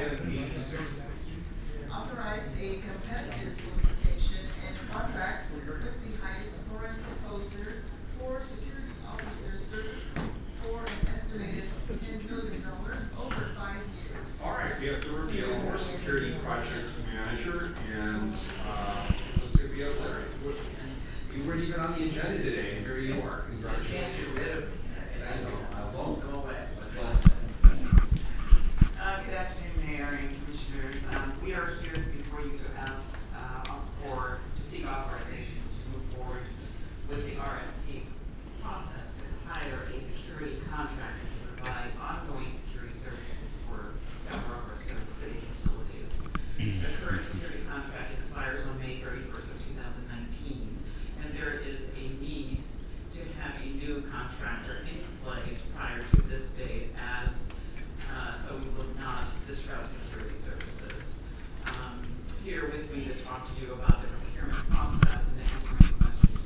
item 86, please. Authorize a competitive solicitation and contract with the highest scoring proposer for security officer service for an estimated $10 million over 5 years. All right, we have to reveal our security project manager, and looks like we have Larry. You weren't even on the agenda today, and here you are. Just can't get rid of me. I won't go away. Good afternoon, Mayor and Commissioners. We are here before you to seek authorization to move forward with the RFP process to hire a security contractor to provide ongoing security services for several of our city facilities. The current security contract expires on May 31st of 2019, and there is a need to have a new contractor in place prior to this date so we will not disrupt security services. Here with me to talk to you about the procurement process and to answer any questions.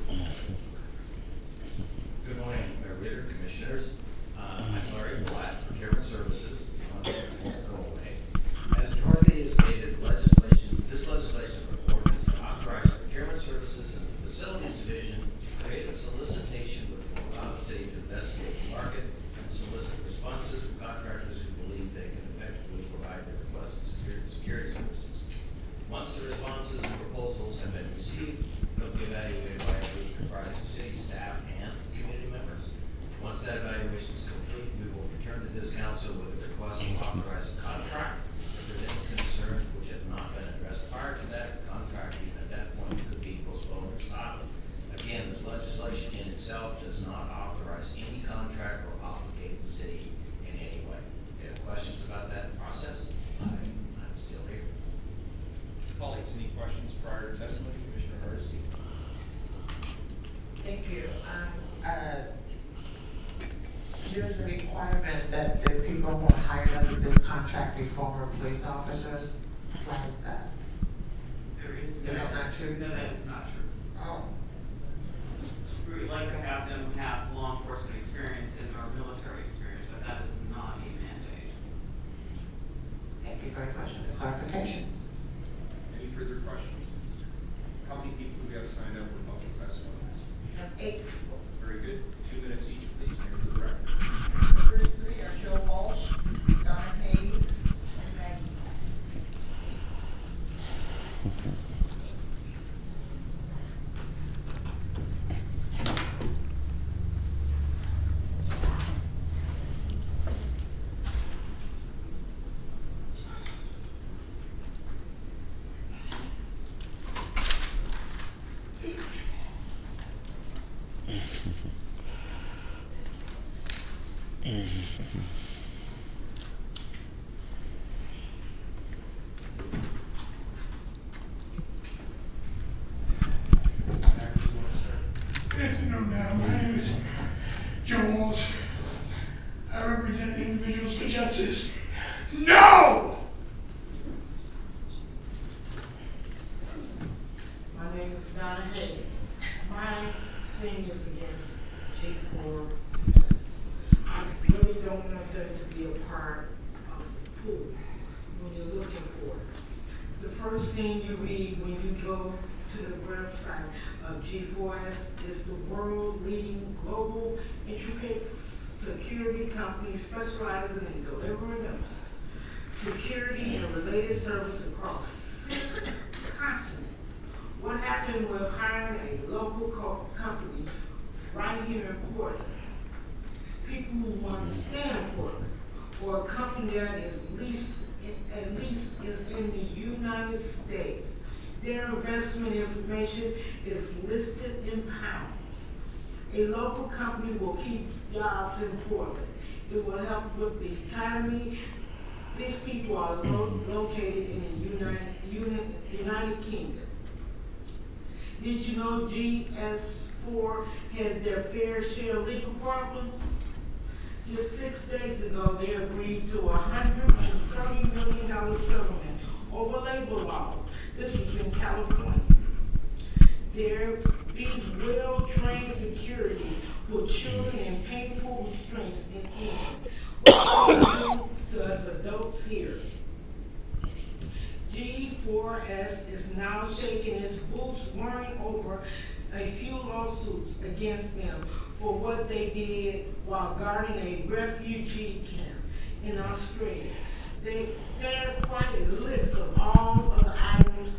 Good morning, Mayor Ritter, Commissioners. I'm Larry Blatt, Procurement Services. Go away. As Dorothy has stated, this legislation ordinance to authorize procurement services in the Facilities Division to create a solicitation which will allow the city to investigate the market and solicit responses from contractors who believe they can effectively provide the requested security services. Once the responses and proposals have been received, they'll be evaluated by a group comprised of city staff and community members. Once that evaluation is complete, we will return to this council with a request to authorize a contract. If there are any concerns which have not been addressed prior to that, the contract even at that point could be postponed or stopped. Again, this legislation in itself does not authorize any contract or obligate the city in any way. If you have questions about that process, I'm still here. Colleagues, any questions prior to testimony? Commissioner Hardesty. Thank you. There's a requirement that the people who are hired under this contract be former police officers. Why is that? Is that not true? No, that is not true. Oh. We would like to have them have law enforcement experience and or military experience, but that is not a mandate. Thank you very much for the clarification. Any further questions? How many people do we have signed up for public testimony? 8 people. Very good. 2 minutes each, please, Mayor, for the record. The first 3 are Joe Walsh, Donna Hayes, and Maggie. Good afternoon, my name is Joe Walsh. I represent Individuals for Justice. No! My name is Donna Hayes. My thing is against G4. I really don't want them to be a part of the pool when you're looking for it. The first thing you read when you go to the website of G4S is the world leading global intricate security company specializing in delivering of security and related service across 6 continents. What happened with hiring a local company right here in Portland? People who understand Portland, or a company that is at least is in the United States. Their investment information is listed in pounds. A local company will keep jobs in Portland. It will help with the economy. These people are located in the United Kingdom. Did you know GS4 had their fair share of legal problems? Just 6 days ago, they agreed to a $130 million settlement over labor law. This was in California. These well-trained security put children in painful restraints in England. What do we do to us adults here? now shaking his boots, worrying over a few lawsuits against them for what they did while guarding a refugee camp in Australia. There are quite a list of all of the items,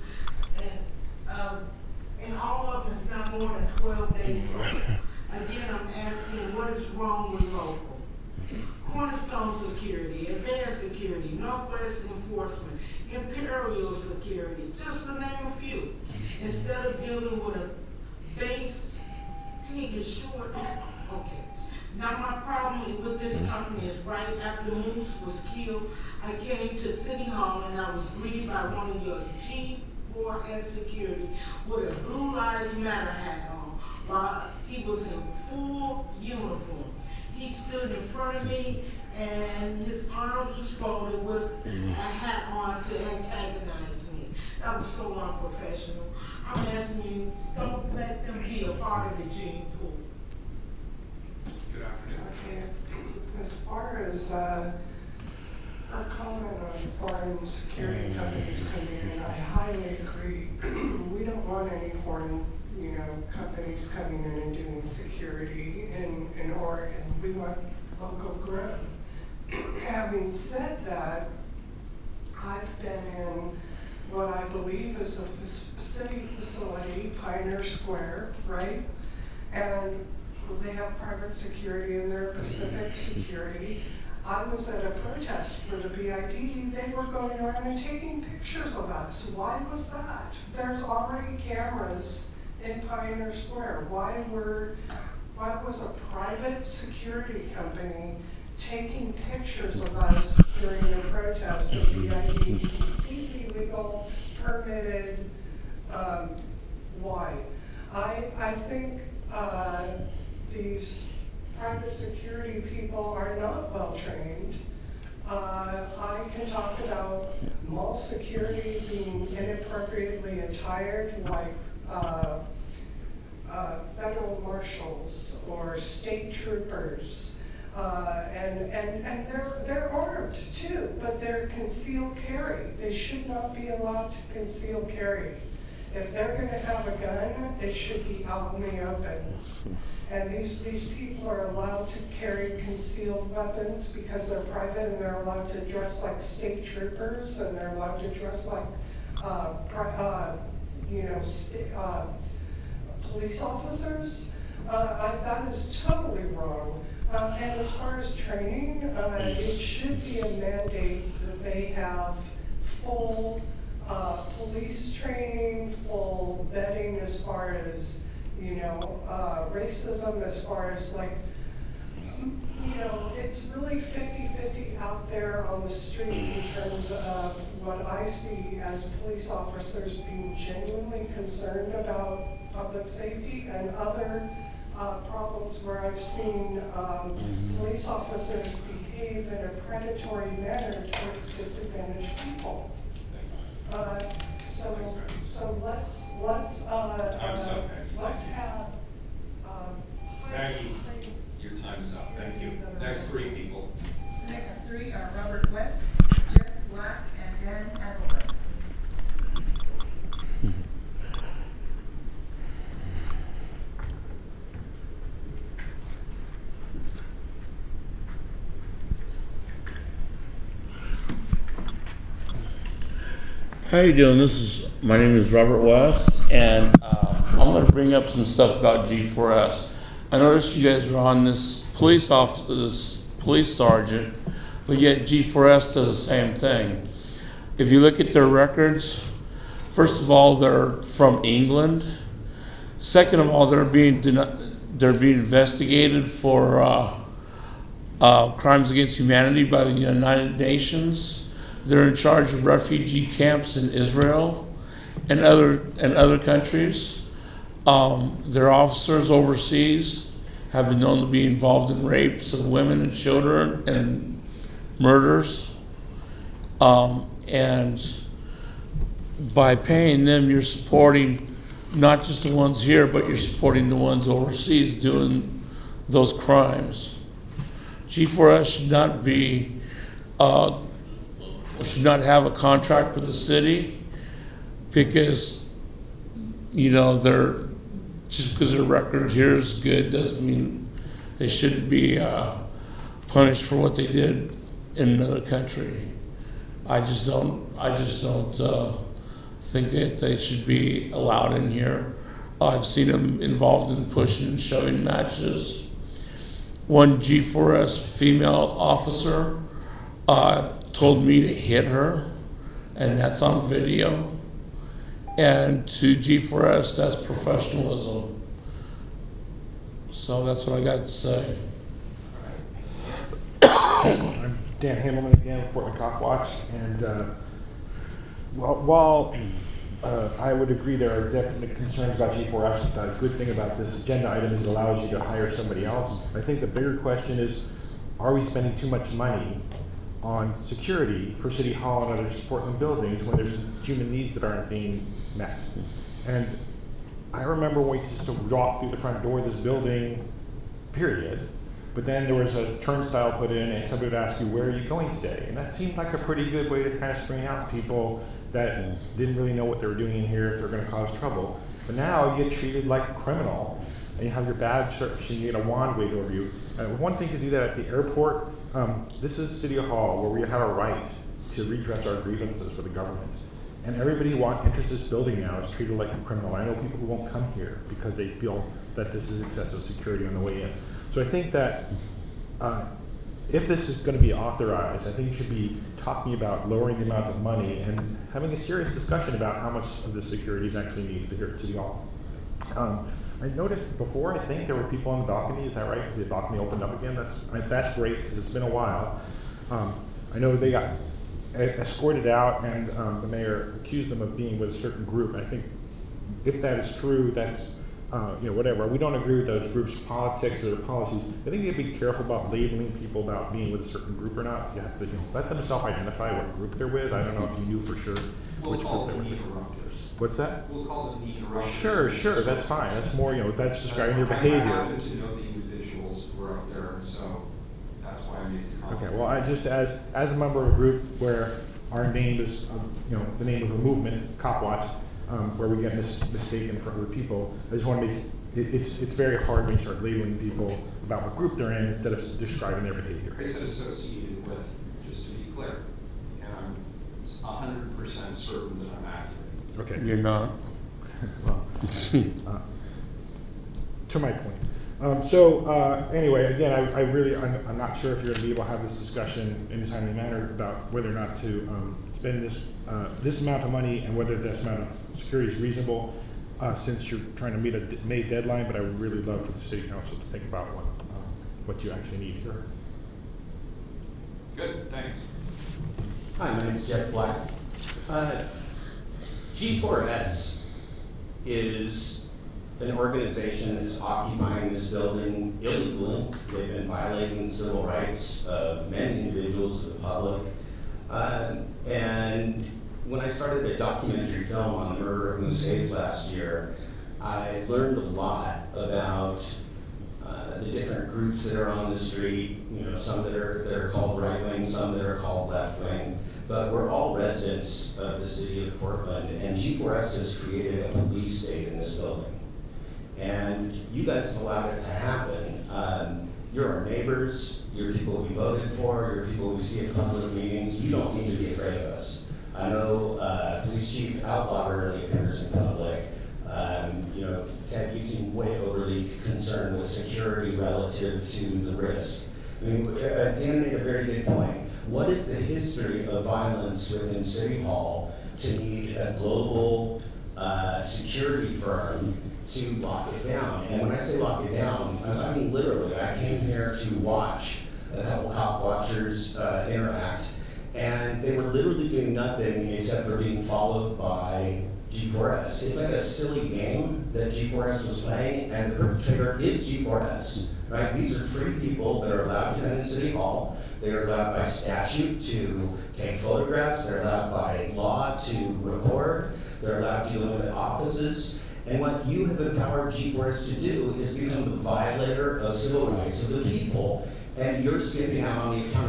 and all of them is not more than 12 days old. Again, I'm asking, what is wrong with local? Cornerstone Security, Advanced Security, Northwest Enforcement, Imperial Security, just to name a few. Instead of dealing with a base, thing is short. Okay. Now my problem with this company is right after Moose was killed, I came to City Hall and I was greeted by one of your chief 4S security with a Blue Lives Matter hat on while he was in full uniform. He stood in front of me and his arms was folded with a hat on to antagonize me. That was so unprofessional. I'm asking you, don't let them be a part of the gene pool. Good afternoon. Okay, as far as our comment on foreign security companies coming in, I highly agree. We don't want any foreign, companies coming in and doing security in Oregon. We want local growth. Having said that, I've been in what I believe is a city facility, Pioneer Square, right? And they have private security in there, Pacific Security. I was at a protest for the BID. They were going around and taking pictures of us. Why was that? There's already cameras in Pioneer Square. Why was a private security company taking pictures of us during the protest of BID? Completely legal, permitted, why? I think these private security people are not well trained. I can talk about mall security being inappropriately attired, like federal marshals or state troopers, and they're armed too, but they're concealed carry. They should not be allowed to conceal carry. If they're going to have a gun, it should be out in the open. And these people are allowed to carry concealed weapons because they're private, and they're allowed to dress like state troopers, and they're allowed to dress like police officers. That is totally wrong. And as far as training, it should be a mandate that they have full police training, full vetting as far as racism, as far as it's really 50-50 out there on the street in terms of what I see as police officers being genuinely concerned about public safety, and other problems where I've seen police officers behave in a predatory manner towards disadvantaged people. So let's have. Maggie, your time's up. Thank you. Next three people. The next three are Robert West, Jeff Black, and Dan Adelman. How you doing? My name is Robert West, and I'm going to bring up some stuff about G4S. I noticed you guys are on this police sergeant, but yet G4S does the same thing. If you look at their records, first of all, they're from England. Second of all, they're being investigated for crimes against humanity by the United Nations. They're in charge of refugee camps in Israel and other countries. Their officers overseas have been known to be involved in rapes of women and children and murders. And by paying them, you're supporting not just the ones here, but you're supporting the ones overseas doing those crimes. G4S should not have a contract with the city. because, you know, just because their record here is good doesn't mean they shouldn't be punished for what they did in another country. I just don't think that they should be allowed in here. I've seen them involved in pushing and shoving matches. One G4S female officer told me to hit her, and that's on video. And to G4S, that's professionalism. So that's what I got to say. I'm Dan Handelman again with Portland Cop Watch, and while I would agree there are definite concerns about G4S, the good thing about this agenda item is it allows you to hire somebody else. I think the bigger question is, are we spending too much money on security for City Hall and other Portland buildings when there's human needs that aren't being met? And I remember when we used to walk through the front door of this building, period, but then there was a turnstile put in and somebody would ask you, where are you going today? And that seemed like a pretty good way to kind of screen out people that didn't really know what they were doing in here, if they're gonna cause trouble. But now you get treated like a criminal, and you have your badge searched and you get a wand waved over you. One thing to do that at the airport, this is City Hall where we have a right to redress our grievances for the government. And everybody who enters this building now is treated like a criminal. I know people who won't come here because they feel that this is excessive security on the way in. So I think that if this is going to be authorized, I think you should be talking about lowering the amount of money and having a serious discussion about how much of the security is actually needed here at City Hall. I noticed before, I think there were people on the balcony. Is that right? Because the balcony opened up again. That's great because it's been a while. I know they got escorted out, and the mayor accused them of being with a certain group. I think if that is true, that's whatever. We don't agree with those groups' politics or their policies. I think you have to be careful about labeling people about being with a certain group or not. You have to let them self-identify what group they're with. I don't know if you knew for sure which group they're with. What's that? We'll call them the interrupters. Sure, that's fine. That's more, that's describing their behavior. I happen to know the individuals who were up there, so that's why I made the comment. Okay, well, I just, as a member of a group where our name is, the name of a movement, Cop Watch, where we get mistaken for other people, I just want to make, it's very hard when you start labeling people about what group they're in instead of describing their behavior. I said associated with, just to be clear, and I'm 100% certain that I'm accurate. Okay. You're not. Well, to my point. Anyway, again, I'm not sure if you're going to be able to have this discussion in a timely manner about whether or not to spend this amount of money and whether this amount of security is reasonable, since you're trying to meet a May deadline. But I would really love for the city council to think about what you actually need here. Good, thanks. Hi, my name is Jeff Black. G4S is an organization that's occupying this building illegally. They've been violating the civil rights of many individuals, the public. And when I started a documentary film on the murder of Moose Hayes last year, I learned a lot about the different groups that are on the street. Some that are called right wing, some that are called left wing. But we're all residents of the city of Portland, and G4S has created a police state in this building. And you guys allowed it to happen. You're our neighbors, you're people we voted for, you're people we see at public meetings. You don't need to be afraid of us. I know Police Chief Outlaw rarely appears in public. Ted, you seem way overly concerned with security relative to the risk. I mean, Dan made a very good point. What is the history of violence within City Hall to need a global security firm to lock it down? And when I say lock it down, I'm talking literally. I came here to watch a couple cop watchers interact, and they were literally doing nothing except for being followed by G4S. It's like a silly game that G4S was playing, and the perpetrator is G4S. Right? These are free people that are allowed to come in City Hall. They are allowed by statute to take photographs. They're allowed by law to record. They're allowed to go into offices. And what you have empowered G4S to do is become the violator of civil rights of the people, and you're skipping out on the account.